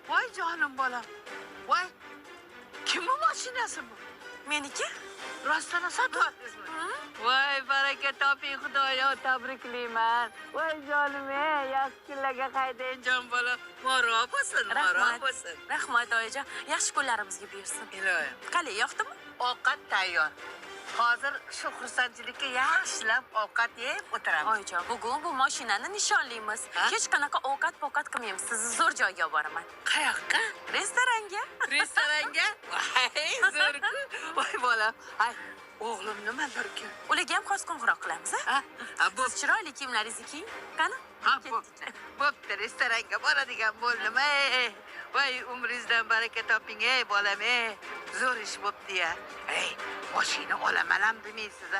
Voy jonim bolam. Voy. Kimning mashinasi bu? Meniki? Rostdan sotyapsizmi? Voy, baraka toping, Xudoyo, tabriklayman. Voy jonim, yaxshi kunlarga qayting jon bola. Moro bo'lsin, moro bo'lsin. Rahmat oyijon. Yaxshi kunlarimizga buyursin. Iloyim. Qani, yoqdimi? Ovqat tayyor. Hozir shu xursandchilikka yaxshilab ovqat yeb o'tiraman. Oyijon, bugun bu mashinani nishonlaymiz. Hech qanaqa ovqat qilmaymiz. Sizni zo'r joyga yuboraman. Qayoqqa? Restoranga. Restoranga? Voy, zo'r-ku. Voy bolam. Ay, o'g'lim nimadir ku. Ularga ham xos qo'ng'iroq qilamiz, ha? Bu Siz chiroyli kiyimlaringizni kiying. Qani? bo'pti, restoranga boradigan bo'ldim. Voy, umringizdan baraka toping, bolam, zo'r ish bo'pti-ya. Mashina olaman ham demaysiz.